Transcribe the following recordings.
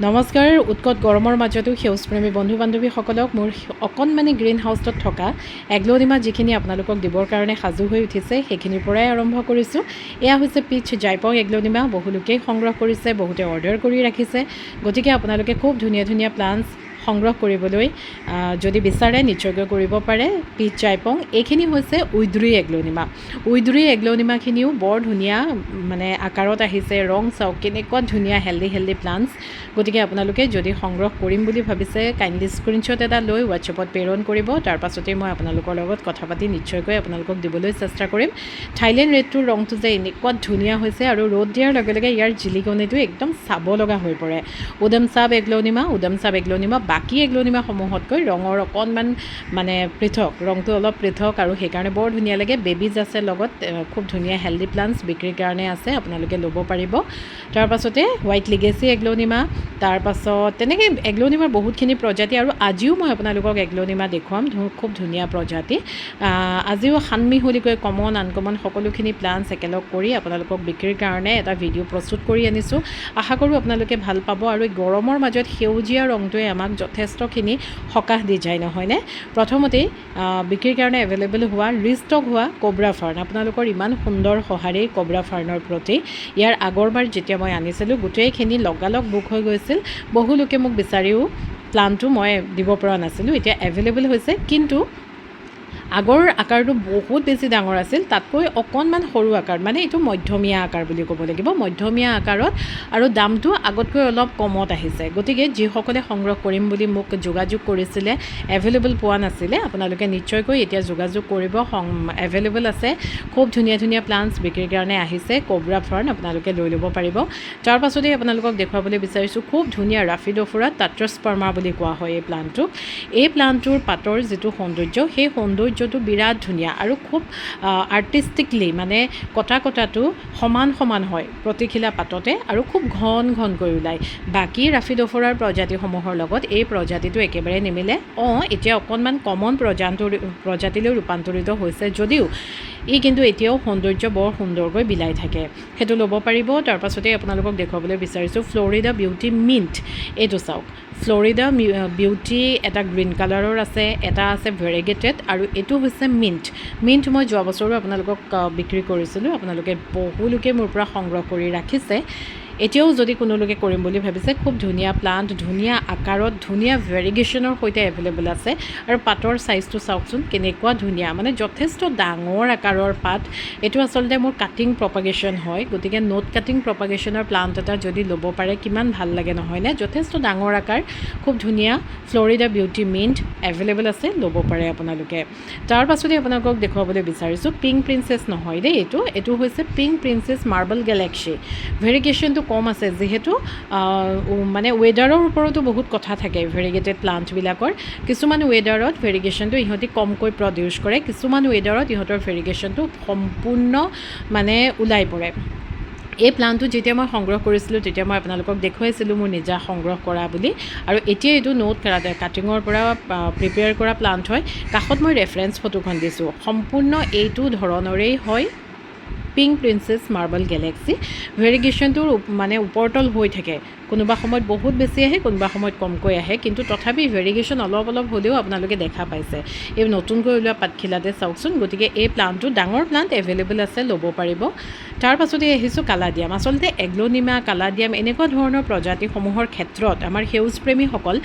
নমস্কাৰ। উৎকট গৰমৰ মাজতো সেউজপ্ৰেমী বন্ধু বান্ধৱীসকলক মোৰ অকণমানি গ্ৰীণ হাউচত থকা এগ্ল'নিমা যিখিনি আপোনালোকক দিবৰ কাৰণে সাজু হৈ উঠিছে সেইখিনিৰ পৰাই আৰম্ভ কৰিছোঁ। এয়া হৈছে পিচ জাইপং এগ্ল'নিমা। বহুলোকেই সংগ্ৰহ কৰিছে, বহুতে অৰ্ডাৰ কৰি ৰাখিছে। গতিকে আপোনালোকে খুব ধুনীয়া ধুনীয়া প্লাণ্টছ সংগ্ৰহ কৰিবলৈ যদি বিচাৰে নিশ্চয়কৈ কৰিব পাৰে। পিচ জাইপং এইখিনি হৈছে উইড্ৰী এগ্ল'নিমা। উইড্ৰী এগ্ল'নিমাখিনিও বৰ ধুনীয়া মানে আকাৰত আহিছে। ৰং চাওক কেনেকুৱা ধুনীয়া হেল্ডি প্লাণ্টছ। গতিকে আপোনালোকে যদি সংগ্ৰহ কৰিম বুলি ভাবিছে কাইণ্ডলি স্ক্ৰীনশ্বট এটা লৈ হোৱাটছএপত প্ৰেৰণ কৰিব। তাৰ পাছতেই মই আপোনালোকৰ লগত কথা পাতি নিশ্চয়কৈ আপোনালোকক দিবলৈ চেষ্টা কৰিম। থাইলেণ্ড ৰেডটোৰ ৰংটো যে এনেকুৱা ধুনীয়া হৈছে আৰু ৰ'দ দিয়াৰ লগে লগে ইয়াৰ জিলিকনিটো একদম চাব লগা হৈ পৰে। উদম চাব এগ্ল'নিমা বাকী এগ্ল'নিমাসমূহতকৈ ৰঙৰ অকণমান মানে পৃথক, ৰংটো অলপ পৃথক আৰু সেইকাৰণে বৰ ধুনীয়া লাগে। বেবিজ আছে লগত, খুব ধুনীয়া হেল্ডি প্লাণ্টছ বিক্ৰীৰ কাৰণে আছে, আপোনালোকে ল'ব পাৰিব। তাৰপাছতে হোৱাইট লিগেচি এগ্ল'নিমা, তাৰপাছত তেনেকৈ এগ্ল'নিমাৰ বহুতখিনি প্ৰজাতি আৰু আজিও মই আপোনালোকক এগ্ল'নিমা দেখুৱাম, খুব ধুনীয়া প্ৰজাতি। আজিও সানমিহলিকৈ কমন আনকমন সকলোখিনি প্লাণ্টছ একেলগ কৰি আপোনালোকক বিক্ৰীৰ কাৰণে এটা ভিডিঅ' প্ৰস্তুত কৰি আনিছোঁ। আশা কৰোঁ আপোনালোকে ভাল পাব। আৰু এই গৰমৰ মাজত সেউজীয়া ৰংটোৱে আমাক যথেষ্টখিনি সকাহ দি যায়, নহয়নে? প্ৰথমতেই বিক্ৰীৰ কাৰণে এভেইলেবল হোৱা ৰিষ্টক হোৱা কব্ৰা ফাৰ্ণ, আপোনালোকৰ ইমান সুন্দৰ সঁহাৰি কব্ৰা ফাৰ্ণৰ প্ৰতি। ইয়াৰ আগৰবাৰ যেতিয়া মই আনিছিলোঁ গোটেইখিনি লগালগ বুক হৈ গৈছিল। বহুলোকে মোক বিচাৰিও প্লানটো মই দিব পৰা নাছিলোঁ। এতিয়া এভেইলেবল হৈছে, কিন্তু আগৰ আকাৰটো বহুত বেছি ডাঙৰ আছিল, তাতকৈ অকণমান সৰু আকাৰ, মানে এইটো মধ্যমীয়া আকাৰ বুলি ক'ব লাগিব, মধ্যমীয়া আকাৰত, আৰু দামটো আগতকৈ অলপ কমত আহিছে। গতিকে যিসকলে সংগ্ৰহ কৰিম বুলি মোক যোগাযোগ কৰিছিলে, এভেইলেবল পোৱা নাছিলে, আপোনালোকে নিশ্চয়কৈ এতিয়া যোগাযোগ কৰিব। এভেইলেবল আছে, খুব ধুনীয়া ধুনীয়া প্লাণ্টছ বিক্ৰীৰ কাৰণে আহিছে। কব্ৰা ফাৰ্ণ আপোনালোকে লৈ ল'ব পাৰিব। তাৰ পাছতেই আপোনালোকক দেখুৱাবলৈ বিচাৰিছোঁ খুব ধুনীয়া ৰাফিডোফোৰা টাট্ৰাস্পাৰ্মা বুলি কোৱা হয় এই প্লাণ্টটোক। এই প্লাণ্টটোৰ পাতৰ যিটো সৌন্দৰ্য, সেই সৌন্দৰ্যটো বিৰাট ধুনীয়া আৰু খুব আৰ্টিষ্টিকলি মানে কটাটো সমান হয় প্ৰতিখিলা পাততে, আৰু খুব ঘনকৈ ওলায়। বাকী ৰাফিডোফোৰাৰ প্ৰজাতিসমূহৰ লগত এই প্ৰজাতিটো একেবাৰে নিমিলে। এতিয়া অকণমান কমন প্ৰজাতিলৈ ৰূপান্তৰিত হৈছে যদিও ই কিন্তু এতিয়াও সৌন্দৰ্য বৰ সুন্দৰকৈ বিলাই থাকে, সেইটো ল'ব পাৰিব। তাৰ পাছতেই আপোনালোকক দেখুৱাবলৈ বিচাৰিছোঁ ফ্লৰিডা বিউটি মিণ্ট। এইটো চাওক, ফ্লৰিডা বিউটি এটা গ্ৰীণ কালাৰৰ আছে, এটা আছে ভেৰিগেটেড, আৰু এইটো হৈছে মিণ্ট মই যোৱা বছৰো আপোনালোকক বিক্ৰী কৰিছিলোঁ। আপোনালোকে বহুলোকে মোৰ পৰা সংগ্ৰহ কৰি ৰাখিছে। এতিয়াও যদি কোনোলোকে কৰিম বুলি ভাবিছে, খুব ধুনীয়া প্লাণ্ট, ধুনীয়া আকাৰত, ধুনীয়া ভেৰিগেশ্যনৰ সৈতে এভেইলেবল আছে। আৰু পাতৰ ছাইজটো চাওকচোন কেনেকুৱা ধুনীয়া, মানে যথেষ্ট ডাঙৰ আকাৰৰ পাত। এইটো আচলতে মোৰ কাটিং প্ৰপাগেশ্যন হয়, গতিকে নোট কাটিং প্ৰপাগেশ্যনৰ প্লাণ্ট এটা যদি ল'ব পাৰে কিমান ভাল লাগে, নহয়নে? যথেষ্ট ডাঙৰ আকাৰ, খুব ধুনীয়া। ফ্লৰিডা বিউটি মিণ্ট এভেইলেবল আছে, ল'ব পাৰে আপোনালোকে। তাৰ পাছতে আপোনালোকক দেখুৱাবলৈ বিচাৰিছোঁ পিংক প্ৰিন্সেছ নহয় দেই, এইটো হৈছে পিংক প্ৰিন্সেছ মাৰ্বল গেলেক্সি। ভেৰিগেশ্যনটো কম আছে, যিহেতু মানে ৱেডাৰৰ ওপৰতো বহুত কথা থাকে ভেৰিগেটেড প্লাণ্টবিলাকৰ। কিছুমান ৱেডাৰত ভেৰিগেশ্যনটো ইহঁতি কমকৈ প্ৰডিউচ কৰে, কিছুমান ৱেডাৰত ইহঁতৰ ভেৰিগেশ্যনটো সম্পূৰ্ণ মানে ওলাই পৰে। এই প্লাণ্টটো যেতিয়া মই সংগ্ৰহ কৰিছিলোঁ তেতিয়া মই আপোনালোকক দেখুৱাইছিলোঁ মোৰ নিজা সংগ্ৰহ কৰা বুলি। আৰু এতিয়া এইটো নোট কাটিঙৰ পৰা প্ৰিপেয়াৰ কৰা প্লাণ্ট হয়। কাষত মই ৰেফাৰেঞ্চ ফটোখন দিছোঁ, সম্পূৰ্ণ এইটো ধৰণৰেই হয় পিংক প্ৰিন্সেছ মাৰ্বল গেলেক্সি। ভেৰিগেশ্যনটোৰ মানে ওপৰতল হৈ থাকে, কোনোবা সময়ত বহুত বেছি আহে, কোনোবা সময়ত কমকৈ আহে, কিন্তু তথাপি ভেৰিগেশ্যন অলপ হ'লেও আপোনালোকে দেখা পাইছে এই নতুনকৈ ওলোৱা পাতখিলাতে চাওকচোন। গতিকে এই প্লাণ্টটো ডাঙৰ প্লাণ্ট এভেইলেবল আছে, ল'ব পাৰিব। তাৰ পাছতে আহিছোঁ কালাডিয়াম। আচলতে এগ্ল'নিমা, কালাডিয়াম এনেকুৱা ধৰণৰ প্ৰজাতিসমূহৰ ক্ষেত্ৰত আমাৰ সেউজপ্ৰেমীসকল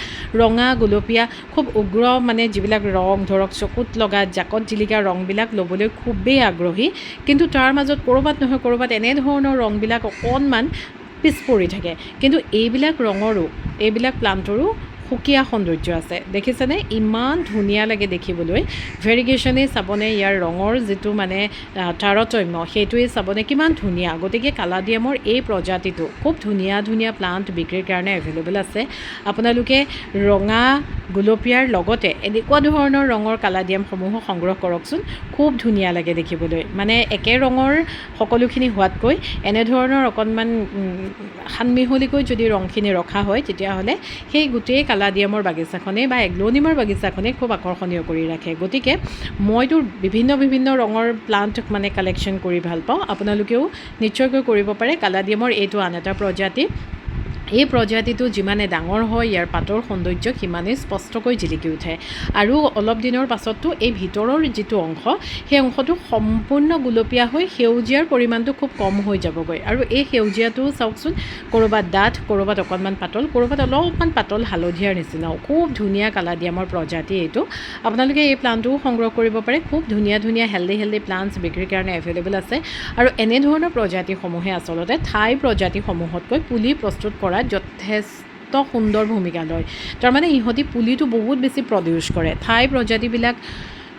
ৰঙা, গুলপীয়া, খুব উগ্ৰ মানে যিবিলাক ৰং ধৰক চকুত লগা জাকত জিলিকা ৰংবিলাক ল'বলৈ খুবেই আগ্ৰহী, কিন্তু তাৰ মাজত ক'ৰবাত নহয় ক'ৰবাত এনেধৰণৰ ৰংবিলাক অকণমান পিছ পৰি থাকে। কিন্তু এইবিলাক প্লাণ্টৰো সুকীয়া সৌন্দৰ্য আছে, দেখিছেনে? ইমান ধুনীয়া লাগে দেখিবলৈ। ভেৰিগেশ্যনেই চাবনে, ইয়াৰ ৰঙৰ যিটো মানে তাৰতম্য সেইটোৱেই চাবনে কিমান ধুনীয়া। গতিকে কালাডিয়ামৰ এই প্ৰজাতিটো খুব ধুনীয়া প্লাণ্ট বিক্ৰীৰ কাৰণে এভেইলেবল আছে। আপোনালোকে ৰঙা, গুলপীয়াৰ লগতে এনেকুৱা ধৰণৰ ৰঙৰ কালাডিয়ামসমূহো সংগ্ৰহ কৰকচোন, খুব ধুনীয়া লাগে দেখিবলৈ। মানে একে ৰঙৰ সকলোখিনি হোৱাতকৈ এনেধৰণৰ অকণমান সানমিহলিকৈ যদি ৰংখিনি ৰখা হয় তেতিয়াহ'লে সেই গোটেই কালাডিয়ামৰ বাগিচাখনেই বা এগ্ল'নিমাৰ বাগিচাখনেই খুব আকৰ্ষণীয় কৰি ৰাখে। গতিকে মইতো বিভিন্ন ৰঙৰ প্লাণ্ট মানে কালেকশ্যন কৰি ভাল পাওঁ, আপোনালোকেও নিশ্চয়কৈ কৰিব পাৰে। কালাডিয়ামৰ এইটো আন এটা প্ৰজাতি। এই প্ৰজাতিটো যিমানে ডাঙৰ হয় ইয়াৰ পাতৰ সৌন্দৰ্য সিমানেই স্পষ্টকৈ জিলিকি উঠে আৰু অলপ দিনৰ পাছততো এই ভিতৰৰ যিটো অংশ সেই অংশটো সম্পূৰ্ণ গুলপীয়া হৈ সেউজীয়াৰ পৰিমাণটো খুব কম হৈ যাবগৈ আৰু এই সেউজীয়াটো চাওকচোন ক'ৰবাত ডাঠ ক'ৰবাত অকণমান পাতল ক'ৰবাত অলপমান পাতল হালধীয়াৰ নিচিনাও খুব ধুনীয়া কালাডিয়ামৰ প্ৰজাতি এইটো আপোনালোকে এই প্লাণ্টটোও সংগ্ৰহ কৰিব পাৰে খুব ধুনীয়া ধুনীয়া হেল্ডি প্লাণ্টছ বিক্ৰীৰ কাৰণে এভেইলেবল আছে আৰু এনেধৰণৰ প্ৰজাতিসমূহে আচলতে ঠাই প্ৰজাতিসমূহতকৈ পুলি প্ৰস্তুত কৰাত যথেষ্ট সুন্দৰ ভূমিকা লয় তাৰমানে ইহঁতি পুলিটো বহুত বেছি প্ৰডিউচ কৰে ঠাই প্ৰজাতিবিলাক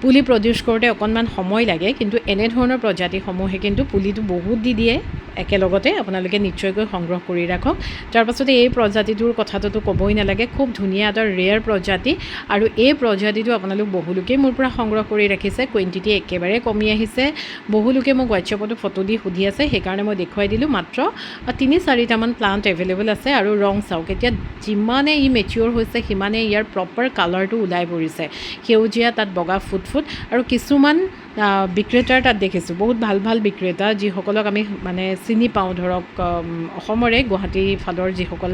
পুলি প্ৰডিউচ কৰোঁতে অকণমান সময় লাগে কিন্তু এনেধৰণৰ প্ৰজাতিসমূহে কিন্তু পুলিটো বহুত দি দিয়ে একেলগতে আপোনালোকে নিশ্চয়কৈ সংগ্ৰহ কৰি ৰাখক তাৰপাছতে এই প্ৰজাতিটোৰ কথাটোতো ক'বই নালাগে খুব ধুনীয়া এটা ৰেয়াৰ প্ৰজাতি আৰু এই প্ৰজাতিটো আপোনালোক বহুলোকেই মোৰ পৰা সংগ্ৰহ কৰি ৰাখিছে কুৱেণ্টিটি একেবাৰে কমি আহিছে বহুলোকে মোক হোৱাটছএপতো ফটো দি সুধি আছে সেইকাৰণে মই দেখুৱাই দিলোঁ মাত্ৰ ৩-৪টামান প্লাণ্ট এভেইলেবল আছে আৰু ৰং চাওক এতিয়া যিমানে ই মেচিয়ৰ হৈছে সিমানে ইয়াৰ প্ৰপাৰ কালাৰটো ওলাই পৰিছে সেউজীয়া তাত বগা ফুট আৰু কিছুমান বিক্ৰেতাৰ তাত দেখিছোঁ বহুত ভাল বিক্ৰেতা যিসকলক আমি মানে চিনি পাওঁ ধৰক অসমৰে গুৱাহাটী ফালৰ যিসকল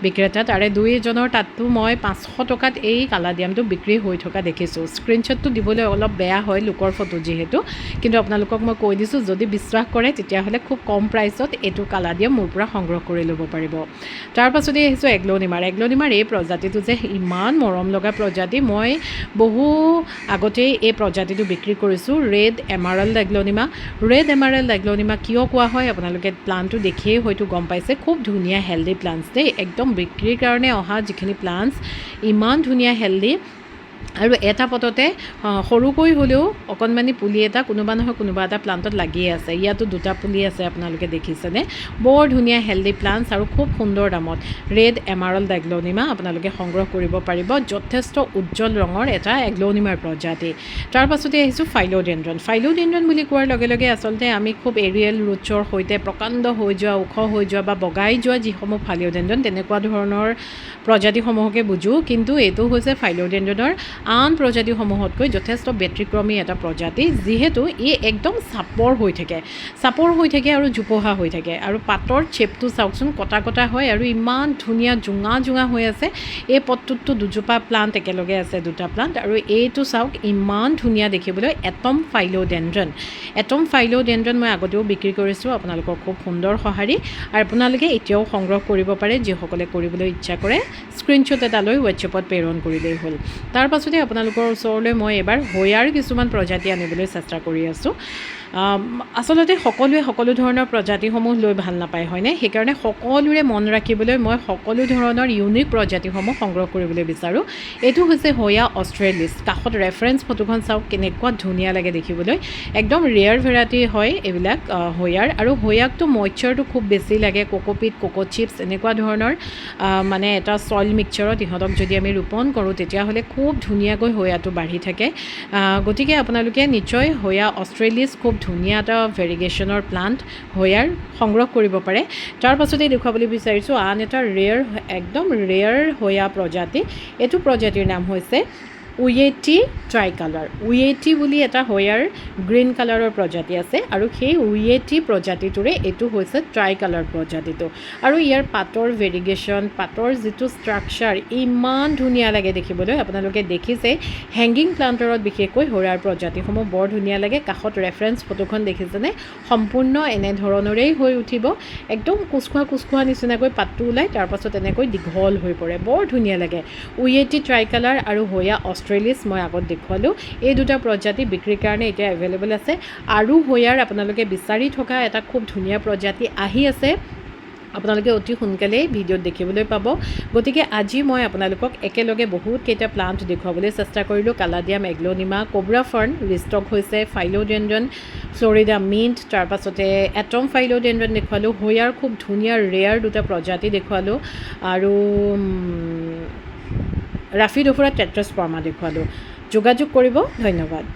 বিক্ৰেতা তাৰে 2-এজনৰ তাততো মই 500 টকাত এই কালাডিয়ামটো বিক্ৰী হৈ থকা দেখিছোঁ স্ক্ৰীনশ্বটটো দিবলৈ অলপ বেয়া হয় লোকৰ ফটো যিহেতু কিন্তু আপোনালোকক মই কৈ দিছোঁ যদি বিশ্বাস কৰে তেতিয়াহ'লে খুব কম প্ৰাইচত এইটো কালাডিয়াম মোৰ পৰা সংগ্ৰহ কৰি ল'ব পাৰিব তাৰ পাছতে আহিছোঁ এগ্ল'নিমাৰ এই প্ৰজাতিটো যে ইমান মৰম লগা প্ৰজাতি মই বহু আগতেই এই প্ৰজাতিটো বিক্ৰী কৰিছোঁ ৰেড এমাৰাল্ড এগ্ল'নিমা কিয় কোৱা হয় আপোনালোকে প্লাণ্টটো দেখিয়েই হয়তো গম পাইছে খুব ধুনীয়া হেল্ডি প্লাণ্টছ দেই একদম বিক্ৰীৰ কাৰণে অহা যিখিনি প্লাণ্টছ ইমান ধুনীয়া হেল্ডি আৰু এটা পটতে সৰুকৈ হ'লেও অকণমানি পুলি এটা কোনোবা নহয় কোনোবা এটা প্লাণ্টত লাগিয়ে আছে ইয়াতো 2টা পুলি আছে আপোনালোকে দেখিছেনে বৰ ধুনীয়া হেল্ডি প্লাণ্টছ আৰু খুব সুন্দৰ দামত ৰেড এমাৰাল্ড এগ্ল'নিমা আপোনালোকে সংগ্ৰহ কৰিব পাৰিব যথেষ্ট উজ্জ্বল ৰঙৰ এটা এগ্ল'নিমাৰ প্ৰজাতি তাৰ পাছতে আহিছোঁ ফাইলোডেণ্ড্ৰন বুলি কোৱাৰ লগে লগে আচলতে আমি খুব এৰিয়েল ৰুটছৰ সৈতে প্ৰকাণ্ড হৈ যোৱা ওখ হৈ যোৱা বা বগাই যোৱা যিসমূহ ফাইলোডেণ্ড্ৰন তেনেকুৱা ধৰণৰ প্ৰজাতিসমূহকে বুজোঁ কিন্তু এইটো হৈছে ফাইলোডেণ্ড্ৰনৰ আন প্ৰজাতিসমূহতকৈ যথেষ্ট ব্যতিক্ৰমী এটা প্ৰজাতি যিহেতু ই একদম চাপৰ হৈ থাকে আৰু জোপোহা হৈ থাকে আৰু পাতৰ চেপটো চাওকচোন কটা হয় আৰু ইমান ধুনীয়া জোঙা হৈ আছে এই পটটোততো 2জোপা প্লাণ্ট একেলগে আছে 2টা প্লাণ্ট আৰু এইটো চাওক ইমান ধুনীয়া দেখিবলৈ এটম ফাইলোডেণ্ড্ৰন মই আগতেও বিক্ৰী কৰিছোঁ আপোনালোকৰ খুব সুন্দৰ সঁহাৰি আৰু আপোনালোকে এতিয়াও সংগ্ৰহ কৰিব পাৰে যিসকলে কৰিবলৈ ইচ্ছা কৰে স্ক্ৰীনশ্বট এটা লৈ হোৱাটছএপত প্ৰেৰণ কৰিলেই হ'ল তাৰ পাছতে আপোনালোকৰ ওচৰলৈ মই এবাৰ হোয়াৰ কিছুমান প্ৰজাতি আনিবলৈ চেষ্টা কৰি আছোঁ আচলতে সকলোৱে সকলো ধৰণৰ প্ৰজাতিসমূহ লৈ ভাল নাপায় হয়নে সেইকাৰণে সকলোৰে মন ৰাখিবলৈ মই সকলো ধৰণৰ ইউনিক প্ৰজাতিসমূহ সংগ্ৰহ কৰিবলৈ বিচাৰোঁ এইটো হৈছে হোয়া অষ্ট্ৰেলিছ কাষত ৰেফাৰেঞ্চ ফটোখন চাওক কেনেকুৱা ধুনীয়া লাগে দেখিবলৈ একদম ৰেয়াৰ ভেৰাইটি হয় এইবিলাক হোয়াৰ আৰু হোয়াকটো মইশ্চাৰটো খুব বেছি লাগে কোকোপিট কোকো চিপছ এনেকুৱা ধৰণৰ মানে এটা চইল মিক্সচাৰত ইহঁতক যদি আমি ৰোপণ কৰোঁ তেতিয়াহ'লে খুব ধুনীয়াকৈ হোয়াটো বাঢ়ি থাকে গতিকে আপোনালোকে নিশ্চয় হোয়া অষ্ট্ৰেলিছ খুব ধুনীয়া এটা ভেৰিগেশ্যনৰ প্লাণ্ট হোয়াৰ সংগ্ৰহ কৰিব পাৰে তাৰ পাছতেই দেখুৱাবলৈ বিচাৰিছোঁ আন এটা একদম ৰেয়াৰ হোয়া প্ৰজাতি এইটো প্ৰজাতিৰ নাম হৈছে উয়েটি ট্ৰাইকালাৰ উয়েটি বুলি এটা হোয়াৰ গ্ৰীণ কালাৰৰ প্ৰজাতি আছে আৰু সেই উয়েটি প্ৰজাতিটোৰে এইটো হৈছে ট্ৰাইকালাৰ প্ৰজাতিটো আৰু ইয়াৰ পাতৰ ভেৰিগেশ্যন পাতৰ যিটো ষ্ট্ৰাকচাৰ ইমান ধুনীয়া লাগে দেখিবলৈ আপোনালোকে দেখিছে হেংগিং প্লাণ্টৰত বিশেষকৈ হোয়াৰ প্ৰজাতিসমূহ বৰ ধুনীয়া লাগে কাষত ৰেফাৰেঞ্চ ফটোখন দেখিছেনে সম্পূৰ্ণ এনেধৰণৰেই হৈ উঠিব একদম কোচখোৱা নিচিনাকৈ পাতটো ওলাই তাৰপাছত এনেকৈ দীঘল হৈ পৰে বৰ ধুনীয়া লাগে উয়েটি ট্ৰাইকালাৰ আৰু হোয়া অষ্ট্ৰেলিছ মই আগত দেখুৱালোঁ এই 2টা প্ৰজাতি বিক্ৰীৰ কাৰণে এতিয়া এভেইলেবল আছে আৰু হোয়াৰ আপোনালোকে বিচাৰি থকা এটা খুব ধুনীয়া প্ৰজাতি আহি আছে আপোনালোকে অতি সোনকালেই ভিডিঅ'ত দেখিবলৈ পাব গতিকে আজি মই আপোনালোকক একেলগে বহুত কেইটা প্লাণ্ট দেখুৱাবলৈ চেষ্টা কৰিলোঁ কালাডিয়াম এগ্ল'নিমা কোব্ৰা ফাৰ্ণ ৰিষ্টক হৈছে ফাইলোডেণ্ড্ৰন ফ্লৰিডা মিণ্ট তাৰ পাছতে এটম ফাইলোডেণ্ড্ৰন দেখুৱালোঁ হোয়াৰ খুব ধুনীয়া ৰেয়াৰ 2টা প্ৰজাতি দেখুৱালোঁ আৰু ৰাফিডোফোৰা টেট্ৰাস্পাৰ্মা দেখুৱালোঁ যোগাযোগ কৰিব ধন্যবাদ